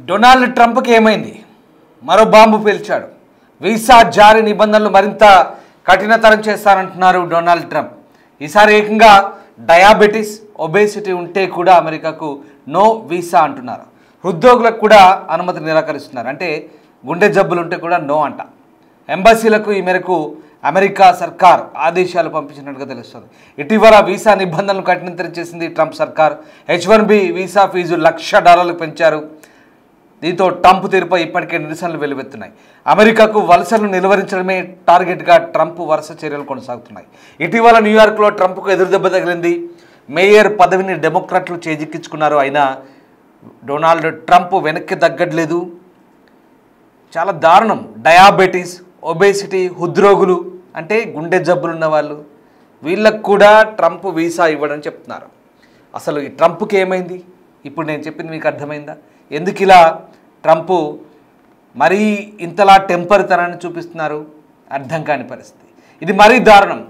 Donald ట్రంప్కి ఏమైంది? మరో bomb పేల్చాడు. Visa జారీ నిబంధనలు మరింత కఠినతరం చేస్తారంటున్నారు డొనాల్డ్ ట్రంప్. ఈసారి ఏకంగా డయాబెటీస్, ఒబేసిటీ ఉంటే కూడా అమెరికాకు నో వీసా అంటున్నారు. ఉద్యోగులకు కూడా అనుమతి నిరాకరిస్తున్నారు. అంటే గుండె జబ్బులు ఉంటే కూడా నో అంట. ఎంబసీలకు ఈ మేరకు అమెరికా సర్కార్ ఆదేశాలు పంపించినట్టుగా తెలుస్తుంది. ఇటీవల వీసా నిబంధనలు కఠినతరం చేసింది ట్రంప్ సర్కార్. H1B వీసా ఫీజు $1,00,000 పెంచారు. దీంతో ట్రంప్ తీరుపై ఇప్పటికే నిరసనలు వెలువెత్తున్నాయి. అమెరికాకు వలసలను నిలువరించడమే టార్గెట్గా ట్రంప్ వరుస చర్యలు కొనసాగుతున్నాయి. ఇటీవల న్యూయార్క్లో ట్రంప్కు ఎదురుదెబ్బ తగిలింది. మేయర్ పదవిని డెమోక్రాట్లు చేజిక్కించుకున్నారు. అయినా డొనాల్డ్ ట్రంప్ వెనక్కి తగ్గట్లేదు. చాలా దారుణం. డయాబెటీస్, ఒబేసిటీ, హృద్రోగులు అంటే గుండె జబ్బులున్న వాళ్ళు, వీళ్ళకు కూడా ట్రంప్ వీసా ఇవ్వడం చెప్తున్నారు. అసలు ఈ ట్రంప్కి ఏమైంది? ఇప్పుడు నేను చెప్పింది మీకు అర్థమైందా? ఎందుకు ఇలా ట్రంప్ మరీ ఇంతలా టెంపర్తనాన్ని చూపిస్తున్నారు? అర్థం కాని పరిస్థితి. ఇది మరీ దారుణం.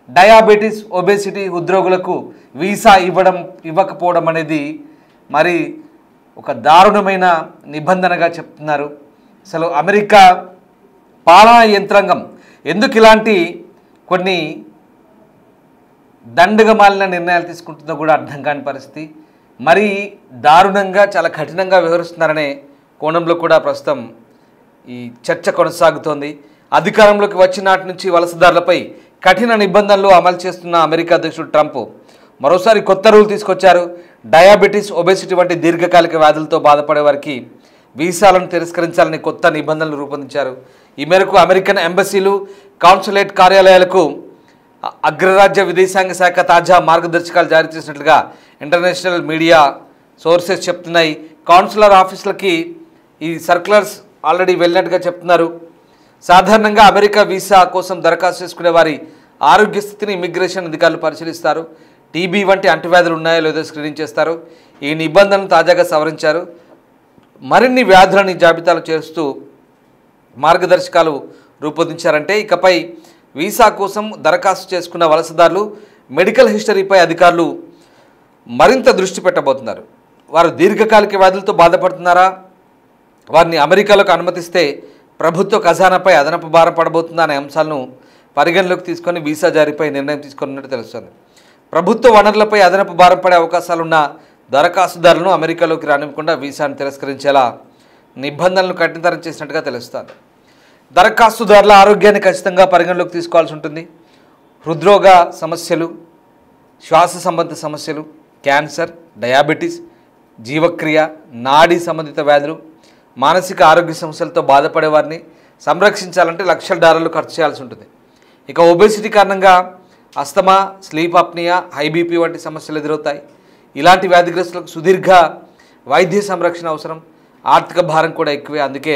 డయాబెటీస్, ఒబేసిటీ, హృద్రోగులకు వీసా ఇవ్వకపోవడం అనేది మరి ఒక దారుణమైన నిబంధనగా చెప్తున్నారు. అసలు అమెరికా పాలనా యంత్రాంగం ఎందుకు ఇలాంటి కొన్ని దండగమాలిన నిర్ణయాలు తీసుకుంటుందో కూడా అర్థం కాని పరిస్థితి. మరి దారుణంగా, చాలా కఠినంగా వ్యవహరిస్తున్నారనే కోణంలో కూడా ప్రస్తుతం ఈ చర్చ కొనసాగుతోంది. అధికారంలోకి వచ్చిన నాటి నుంచి వలసదారులపై కఠిన నిబంధనలు అమలు చేస్తున్న అమెరికా అధ్యక్షుడు ట్రంప్ మరోసారి కొత్త రూల్ తీసుకొచ్చారు. డయాబెటీస్, ఒబేసిటీ వంటి దీర్ఘకాలిక వ్యాధులతో బాధపడే వారికి వీసాలను తిరస్కరించాలని కొత్త నిబంధనలు రూపొందించారు. ఈ మేరకు అమెరికన్ ఎంబసీలు, కాన్సులేట్ కార్యాలయాలకు అగ్రరాజ్య విదేశాంగ శాఖ తాజా మార్గదర్శకాలు జారీ చేసినట్లుగా ఇంటర్నేషనల్ మీడియా సోర్సెస్ చెప్తున్నాయి. కాన్సులర్ ఆఫీసులకి ఈ సర్క్యులర్స్ ఆల్రెడీ వెళ్ళినట్టుగా చెప్తున్నారు. సాధారణంగా అమెరికా వీసా కోసం దరఖాస్తు చేసుకునే వారి ఆరోగ్య స్థితిని ఇమిగ్రేషన్ అధికారులు పరిశీలిస్తారు. టీబీ వంటి అంటువ్యాధులు ఉన్నాయో లేదో స్క్రీనింగ్ చేస్తారు. ఈ నిబంధనలు తాజాగా సవరించారు. మరిన్ని వ్యాధులని జాబితాలు చేస్తూ మార్గదర్శకాలు రూపొందించారంటే ఇకపై వీసా కోసం దరఖాస్తు చేసుకున్న వలసదారులు మెడికల్ హిస్టరీపై అధికారులు మరింత దృష్టి పెట్టబోతున్నారు. వారు దీర్ఘకాలిక వ్యాధులతో బాధపడుతున్నారా, వారిని అమెరికాలోకి అనుమతిస్తే ప్రభుత్వ ఖజానాపై అదనపు భారం పడబోతుందా అనే అంశాలను పరిగణలోకి తీసుకొని వీసా జారీపై నిర్ణయం తీసుకున్నట్టు తెలుస్తుంది. ప్రభుత్వ వనరులపై అదనపు భారం పడే అవకాశాలున్న దరఖాస్తుదారులను అమెరికాలోకి రానివ్వకుండా వీసాను తిరస్కరించేలా నిబంధనలు కఠినతరం చేసినట్టుగా తెలుస్తుంది. దరఖాస్తుదారుల ఆరోగ్యాన్ని ఖచ్చితంగా పరిగణలోకి తీసుకోవాల్సి ఉంటుంది. హృద్రోగ సమస్యలు, శ్వాస సంబంధిత సమస్యలు, క్యాన్సర్, డయాబెటీస్, జీవక్రియ, నాడీ సంబంధిత వ్యాధులు, మానసిక ఆరోగ్య సమస్యలతో బాధపడే వారిని సంరక్షించాలంటే $1,00,000 ఖర్చు చేయాల్సి ఉంటుంది. ఇక ఒబేసిటీ కారణంగా asthma, sleep apnea, high BP వంటి సమస్యలు ఎదురవుతాయి. ఇలాంటి వ్యాధిగ్రస్తులకు సుదీర్ఘ వైద్య సంరక్షణ అవసరం. ఆర్థిక భారం కూడా ఎక్కువే. అందుకే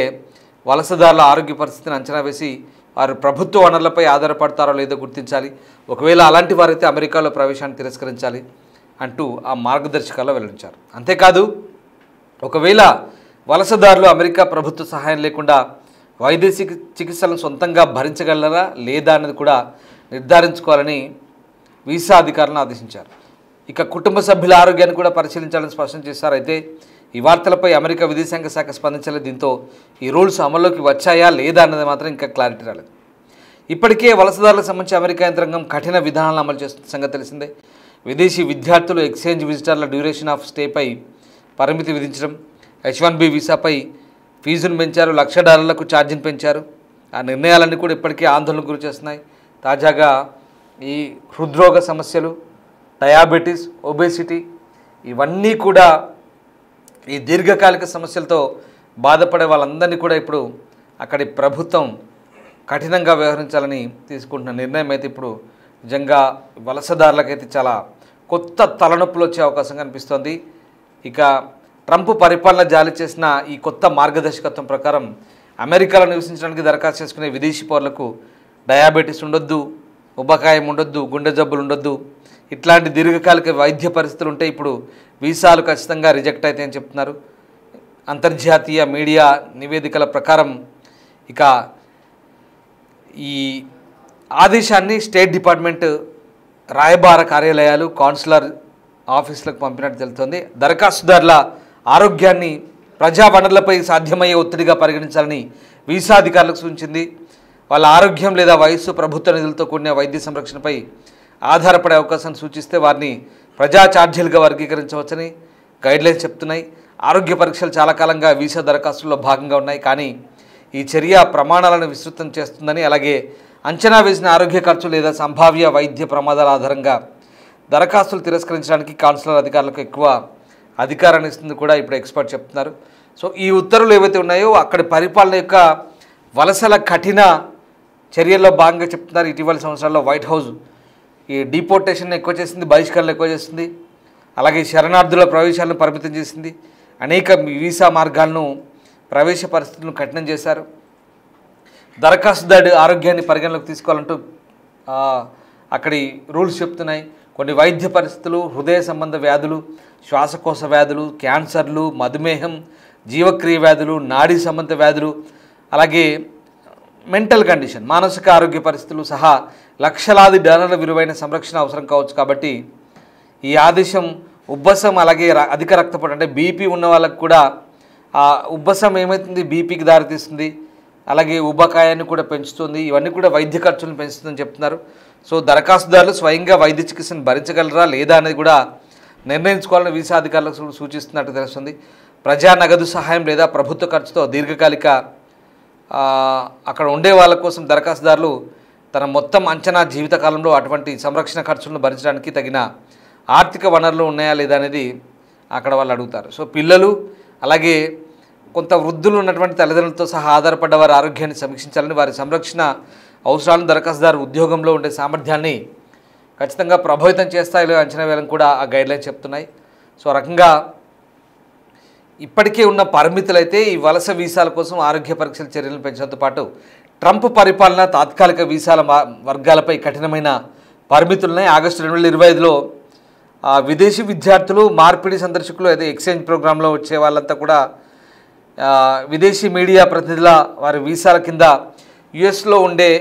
వలసదారుల ఆరోగ్య పరిస్థితిని అంచనా వేసి వారు ప్రభుత్వ వనరులపై ఆధారపడతారో లేదో గుర్తించాలి. ఒకవేళ అలాంటి వారైతే అమెరికాలో ప్రవేశాన్ని తిరస్కరించాలి అంటూ ఆ మార్గదర్శకాల్లో వెల్లడించారు. అంతేకాదు, ఒకవేళ వలసదారులు అమెరికా ప్రభుత్వ సహాయం లేకుండా వైద్య చికిత్సలను సొంతంగా భరించగలరా లేదా అన్నది కూడా నిర్ధారించుకోవాలని వీసా అధికారులను ఆదేశించారు. ఇక కుటుంబ సభ్యుల ఆరోగ్యాన్ని కూడా పరిశీలించాలని స్పష్టం చేశారు. అయితే ఈ వార్తలపై అమెరికా విదేశాంగ శాఖ స్పందించలేదు. దీంతో ఈ రూల్స్ అమల్లోకి వచ్చాయా లేదా అన్నది మాత్రం ఇంకా క్లారిటీ రాలేదు. ఇప్పటికే వలసదారులకు సంబంధించి అమెరికా యంత్రాంగం కఠిన విధానాలను అమలు చేస్తున్న సంగతి తెలిసిందే. విదేశీ విద్యార్థులు, ఎక్స్చేంజ్ విజిటర్ల డ్యూరేషన్ ఆఫ్ స్టేపై పరిమితి విధించడం, H1B వీసాపై ఫీజును పెంచారు, $1,00,000 ఛార్జీని పెంచారు. ఆ నిర్ణయాలన్నీ కూడా ఇప్పటికే ఆందోళనకు గురి చేస్తున్నాయి. తాజాగా ఈ హృద్రోగ సమస్యలు, డయాబెటీస్, ఒబేసిటీ ఇవన్నీ కూడా ఈ దీర్ఘకాలిక సమస్యలతో బాధపడే వాళ్ళందరినీ కూడా ఇప్పుడు అక్కడి ప్రభుత్వం కఠినంగా వ్యవహరించాలని తీసుకుంటున్న నిర్ణయం అయితే ఇప్పుడు నిజంగా వలసదారులకైతే చాలా కొత్త తలనొప్పులు వచ్చే అవకాశం కనిపిస్తోంది. ఇక ట్రంప్ పరిపాలన జారీ చేసిన ఈ కొత్త మార్గదర్శకత్వం ప్రకారం అమెరికాలో నివసించడానికి దరఖాస్తు చేసుకునే విదేశీ పౌరులకు డయాబెటీస్ ఉండొద్దు, ఉబకాయం ఉండొద్దు, గుండె జబ్బులు ఉండొద్దు, ఇట్లాంటి దీర్ఘకాలిక వైద్య పరిస్థితులు ఉంటే ఇప్పుడు వీసాలు ఖచ్చితంగా రిజెక్ట్ అవుతాయని చెప్తున్నారు. అంతర్జాతీయ మీడియా నివేదికల ప్రకారం ఇక ఈ ఆదేశాన్ని స్టేట్ డిపార్ట్మెంట్ రాయబార కార్యాలయాలు, కాన్సులర్ ఆఫీసులకు పంపినట్టు తెలుస్తోంది. దరఖాస్తుదారుల ఆరోగ్యాన్ని ప్రజా వనరులపై సాధ్యమయ్యే ఒత్తిడిగా పరిగణించాలని వీసా అధికారులకు సూచించింది. వాళ్ళ ఆరోగ్యం లేదా వయస్సు, ప్రభుత్వ నిధులతో కూడిన వైద్య సంరక్షణపై ఆధారపడే అవకాశాన్ని సూచిస్తే వారిని ప్రజా ఛార్జీలుగా వర్గీకరించవచ్చని గైడ్లైన్స్ చెప్తున్నాయి. ఆరోగ్య పరీక్షలు చాలా కాలంగా వీసా దరఖాస్తుల్లో భాగంగా ఉన్నాయి. కానీ ఈ చర్య ప్రమాణాలను విస్తృతం చేస్తుందని, అలాగే అంచనా వేసిన ఆరోగ్య ఖర్చు లేదా సంభావ్య వైద్య ప్రమాదాల ఆధారంగా దరఖాస్తులు తిరస్కరించడానికి కాన్సులర్ అధికారులకు ఎక్కువ అధికారాన్ని ఇస్తుంది కూడా ఇప్పుడు ఎక్స్పర్ట్ చెప్తున్నారు. సో ఈ ఉత్తర్వులు ఏవైతే ఉన్నాయో అక్కడి పరిపాలన యొక్క వలసల కఠిన చర్యల్లో భాగంగా చెప్తున్నారు. ఇటీవల సంవత్సరాల్లో వైట్ హౌస్ ఈ డిపోర్టేషన్ ఎక్కువ చేసింది, బహిష్కరణలు ఎక్కువ చేసింది, అలాగే శరణార్థుల ప్రవేశాలను పరిమితం చేసింది, అనేక వీసా మార్గాలను ప్రవేశ పరిస్థితులను కఠినం చేశారు. దరఖాస్తుదారుడి ఆరోగ్యాన్ని పరిగణలోకి తీసుకోవాలంటూ అక్కడి రూల్స్ చెప్తున్నాయి. కొన్ని వైద్య పరిస్థితులు, హృదయ సంబంధ వ్యాధులు, శ్వాసకోశ వ్యాధులు, క్యాన్సర్లు, మధుమేహం, జీవక్రియ వ్యాధులు, నాడీ సంబంధ వ్యాధులు, అలాగే మెంటల్ కండిషన్, మానసిక ఆరోగ్య పరిస్థితులు సహా లక్షలాది డాలర్ల విలువైన సంరక్షణ అవసరం కావచ్చు. కాబట్టి ఈ ఆదేశం ఉబ్బసం, అలాగే అధిక రక్తపోటు అంటే బీపీ ఉన్న వాళ్ళకు కూడా ఆ ఉబ్బసం ఏమవుతుంది, బీపీకి దారితీస్తుంది, అలాగే ఉబ్బకాయాన్ని కూడా పెంచుతుంది. ఇవన్నీ కూడా వైద్య ఖర్చులను పెంచుతుందని చెప్తున్నారు. సో దరఖాస్తుదారులు స్వయంగా వైద్య చికిత్సను భరించగలరా లేదా అనేది కూడా నిర్ణయించుకోవాలని వీసా అధికారులకు సూచిస్తున్నట్టు తెలుస్తుంది. ప్రజా నగదు సహాయం లేదా ప్రభుత్వ ఖర్చుతో దీర్ఘకాలిక అక్కడ ఉండే వాళ్ళ కోసం దరఖాస్తుదారులు తన మొత్తం అంచనా జీవితకాలంలో అటువంటి సంరక్షణ ఖర్చులను భరించడానికి తగిన ఆర్థిక వనరులు ఉన్నాయా లేదా అనేది అక్కడ వాళ్ళు అడుగుతారు. సో పిల్లలు, అలాగే కొంత వృద్ధులు ఉన్నటువంటి తల్లిదండ్రులతో సహా ఆధారపడ్డ వారి ఆరోగ్యాన్ని సమీక్షించాలని, వారి సంరక్షణ అవసరాలను దరఖాస్తుదారు ఉద్యోగంలో ఉండే సామర్థ్యాన్ని ఖచ్చితంగా ప్రభావితం చేస్తాయో అంచనా వేయాలని కూడా ఆ గైడ్లైన్స్ చెప్తున్నాయి. సో రకంగా ఇప్పటికే ఉన్న పరిమితులైతే ఈ వలస వీసాల కోసం ఆరోగ్య పరీక్షల చర్యలను పెంచడంతో పాటు ట్రంప్ పరిపాలన తాత్కాలిక వీసాల వర్గాలపై కఠినమైన పరిమితులున్నాయి. ఆగస్టు 2025లో విదేశీ విద్యార్థులు, మార్పిడి సందర్శకులు, అయితే ఎక్స్చేంజ్ ప్రోగ్రాంలో వచ్చే వాళ్ళంతా కూడా విదేశీ మీడియా ప్రతినిధుల వారి వీసాల కింద యుఎస్లో ఉండే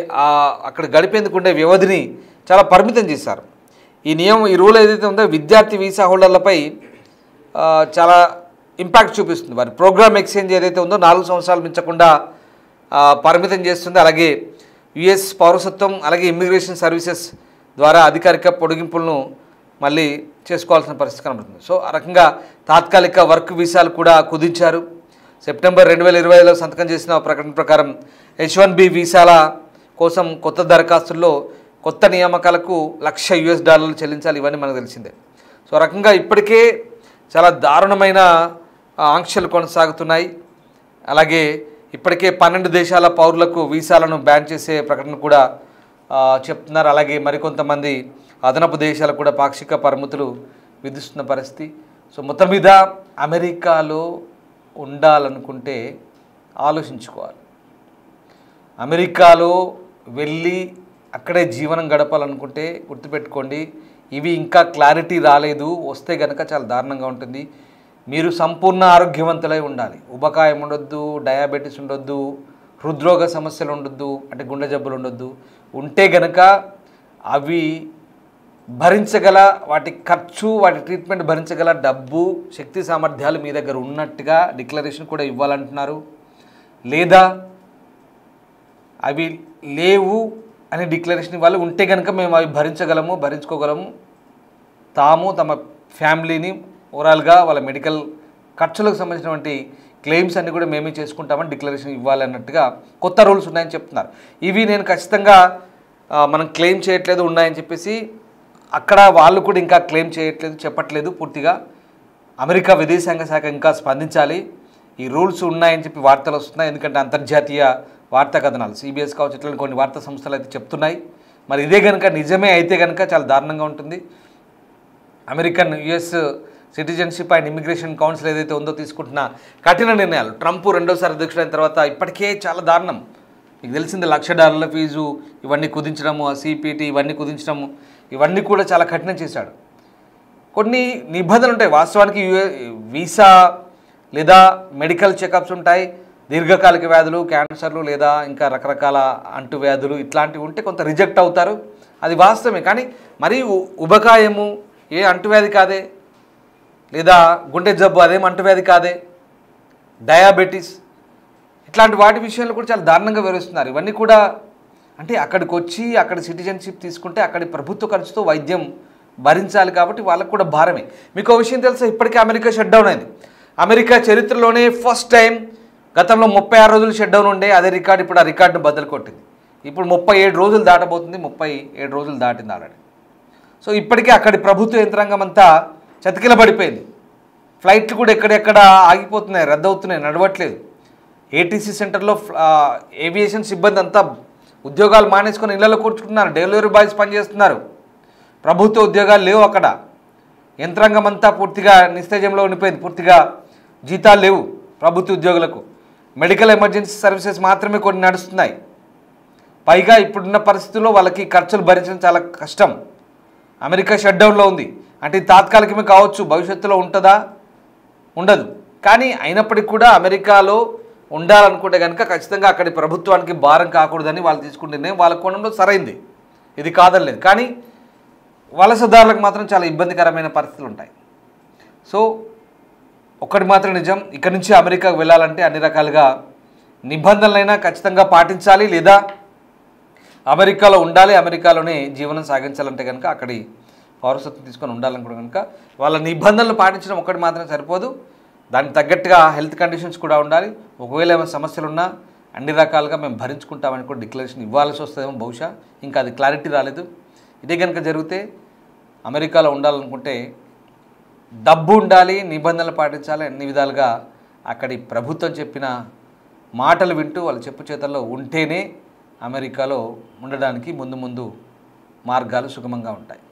అక్కడ గడిపేందుకు ఉండే వ్యవధిని చాలా పరిమితం చేశారు. ఈ రూల్ ఏదైతే ఉందో విద్యార్థి వీసా హోల్డర్లపై చాలా ఇంపాక్ట్ చూపిస్తుంది. వారి ప్రోగ్రామ్ ఎక్స్చేంజ్ ఏదైతే ఉందో 4 సంవత్సరాలు మించకుండా పరిమితం చేస్తుంది. అలాగే యుఎస్ పౌరసత్వం, అలాగే ఇమ్మిగ్రేషన్ సర్వీసెస్ ద్వారా అధికారిక పొడిగింపులను మళ్ళీ చేసుకోవాల్సిన పరిస్థితి కనబడుతుంది. సో ఆ రకంగా తాత్కాలిక వర్క్ వీసాలు కూడా కుదించారు. సెప్టెంబర్ 2025లో సంతకం చేసిన ప్రకటన ప్రకారం H1B వీసాల కోసం కొత్త దరఖాస్తుల్లో కొత్త నియామకాలకు $1,00,000 చెల్లించాలి. ఇవన్నీ మనకు తెలిసిందే. సో రకంగా ఇప్పటికే చాలా దారుణమైన ఆంక్షలు కొనసాగుతున్నాయి. అలాగే ఇప్పటికే 12 దేశాల పౌరులకు వీసాలను బ్యాన్ చేసే ప్రకటన కూడా చెప్తున్నారు. అలాగే మరికొంతమంది అదనపు దేశాలకు కూడా పాక్షిక పరిమితులు విధిస్తున్న పరిస్థితి. సో మొత్తం మీద అమెరికాలో ఉండాలనుకుంటే ఆలోచించుకోవాలి. అమెరికాలో వెళ్ళి అక్కడే జీవనం గడపాలనుకుంటే గుర్తుపెట్టుకోండి, ఇవి ఇంకా క్లారిటీ రాలేదు. వస్తే కనుక చాలా దారుణంగా ఉంటుంది. మీరు సంపూర్ణ ఆరోగ్యవంతులై ఉండాలి. ఉబకాయం ఉండొద్దు, డయాబెటీస్ ఉండొద్దు, హృద్రోగ సమస్యలు ఉండొద్దు, అంటే గుండె జబ్బులు ఉండొద్దు. ఉంటే గనక అవి భరించగల, వాటి ఖర్చు, వాటి ట్రీట్మెంట్ భరించగల డబ్బు, శక్తి సామర్థ్యాలు మీ దగ్గర ఉన్నట్టుగా డిక్లరేషన్ కూడా ఇవ్వాలంటున్నారు. లేదా అవి లేవు అని డిక్లరేషన్ ఇవ్వాలి. ఉంటే కనుక మేము అవి భరించుకోగలము, తాము తమ ఫ్యామిలీని ఓవరాల్గా వాళ్ళ మెడికల్ ఖర్చులకు సంబంధించినటువంటి క్లెయిమ్స్ అన్నీ కూడా మేమే చేసుకుంటామని డిక్లరేషన్ ఇవ్వాలన్నట్టుగా కొత్త రూల్స్ ఉన్నాయని చెప్తున్నారు. ఇవి నేను ఖచ్చితంగా మనం క్లెయిమ్ చేయట్లేదు ఉన్నాయని చెప్పేసి అక్కడ వాళ్ళు కూడా ఇంకా క్లెయిమ్ చెప్పట్లేదు పూర్తిగా. అమెరికా విదేశాంగ శాఖ ఇంకా స్పందించాలి. ఈ రూల్స్ ఉన్నాయని చెప్పి వార్తలు వస్తున్నాయి. ఎందుకంటే అంతర్జాతీయ వార్తా కథనాలు సిబిఎస్ కావచ్చు, ఇట్లా కొన్ని వార్తా సంస్థలు అయితే చెప్తున్నాయి. మరి ఇదే కనుక నిజమే అయితే కనుక చాలా దారుణంగా ఉంటుంది. American US citizenship and immigration council ఏదైతే ఉందో తీసుకుంటున్న కఠిన నిర్ణయాలు, ట్రంప్ రెండోసారి అధ్యక్షుడైన తర్వాత ఇప్పటికే చాలా దారుణం. మీకు తెలిసింది $1,00,000 ఫీజు ఇవన్నీ కుదించడము, సిపిటి ఇవన్నీ కుదించడము, ఇవన్నీ కూడా చాలా కఠినం చేశాడు. కొన్ని నిబంధనలు ఉంటాయి వాస్తవానికి. వీసా లేదా మెడికల్ చెకప్స్ ఉంటాయి, దీర్ఘకాలిక వ్యాధులు, క్యాన్సర్లు లేదా ఇంకా రకరకాల అంటువ్యాధులు ఇట్లాంటివి ఉంటే కొంత రిజెక్ట్ అవుతారు, అది వాస్తవమే. కానీ మరీ ఉబకాయము ఏ అంటువ్యాధి కాదే, లేదా గుండె జబ్బు అదేం అంటువ్యాధి కాదే, డయాబెటీస్, ఇట్లాంటి వాటి విషయంలో కూడా చాలా దారుణంగా వివరిస్తున్నారు. ఇవన్నీ కూడా అంటే అక్కడికి వచ్చి అక్కడ సిటిజన్షిప్ తీసుకుంటే అక్కడి ప్రభుత్వ ఖర్చుతో వైద్యం భరించాలి కాబట్టి వాళ్ళకు కూడా భారమే. మీకు ఒక విషయం తెలుసా, ఇప్పటికే అమెరికా షట్ డౌన్ అయింది. అమెరికా చరిత్రలోనే ఫస్ట్ టైం గతంలో 36 రోజులు షట్ డౌన్ ఉండే, అదే రికార్డు ఇప్పుడు ఆ రికార్డును బద్దలు కొట్టింది. ఇప్పుడు 37 రోజులు దాటబోతుంది, 37 రోజులు దాటింది ఆల్రెడీ. సో ఇప్పటికే అక్కడి ప్రభుత్వ యంత్రాంగం అంతా చతికిలబడిపోయింది. ఫ్లైట్లు కూడా ఎక్కడెక్కడ ఆగిపోతున్నాయి, రద్దవుతున్నాయి, నడవట్లేదు. ఏటీసీ సెంటర్లో ఏవియేషన్ సిబ్బంది అంతా ఉద్యోగాలు మానేసుకొని ఇళ్లలో కూర్చుకుంటున్నారు, డెలివరీ బాయ్స్ పనిచేస్తున్నారు. ప్రభుత్వ ఉద్యోగాలు లేవు అక్కడ. యంత్రాంగం అంతా పూర్తిగా నిస్తేజంలో ఉండిపోయింది, పూర్తిగా జీతాలు లేవు ప్రభుత్వ ఉద్యోగులకు. మెడికల్ ఎమర్జెన్సీ సర్వీసెస్ మాత్రమే కొన్ని నడుస్తున్నాయి. పైగా ఇప్పుడున్న పరిస్థితుల్లో వాళ్ళకి ఖర్చులు భరించడం చాలా కష్టం. అమెరికా షట్ డౌన్లో ఉంది అంటే ఇది తాత్కాలికమే కావచ్చు, భవిష్యత్తులో ఉంటుందా ఉండదు. కానీ అయినప్పటికీ కూడా అమెరికాలో ఉండాలనుకుంటే కనుక ఖచ్చితంగా అక్కడి ప్రభుత్వానికి భారం కాకూడదని వాళ్ళు తీసుకుంటే నిర్ణయం వాళ్ళ కోణంలో సరైంది, ఇది కాదనలేదు. కానీ వలసదారులకు మాత్రం చాలా ఇబ్బందికరమైన పరిస్థితులు ఉంటాయి. సో ఒకటి మాత్రం నిజం, ఇక్కడి నుంచి అమెరికాకు వెళ్ళాలంటే అన్ని రకాలుగా నిబంధనలైనా ఖచ్చితంగా పాటించాలి, లేదా అమెరికాలో ఉండాలి, అమెరికాలోనే జీవనం సాగించాలంటే కనుక అక్కడి పౌరసత్వం తీసుకొని ఉండాలనుకుంటే కనుక వాళ్ళ నిబంధనలు పాటించడం ఒకటి మాత్రం సరిపోదు, దానికి తగ్గట్టుగా హెల్త్ కండిషన్స్ కూడా ఉండాలి. ఒకవేళ ఏమైనా సమస్యలు ఉన్నా అన్ని రకాలుగా మేము భరించుకుంటామని కూడా డిక్లరేషన్ ఇవ్వాల్సి వస్తుందేమో బహుశా, ఇంకా అది క్లారిటీ రాలేదు. ఇదే కనుక జరిగితే అమెరికాలో ఉండాలనుకుంటే డబ్బు ఉండాలి, నిబంధనలు పాటించాలి, అన్ని విధాలుగా అక్కడి ప్రభుత్వం చెప్పిన మాటలు వింటూ వాళ్ళ చెప్పు చేతల్లో ఉంటేనే అమెరికాలో ఉండడానికి ముందు మార్గాలు సుగమంగా ఉంటాయి.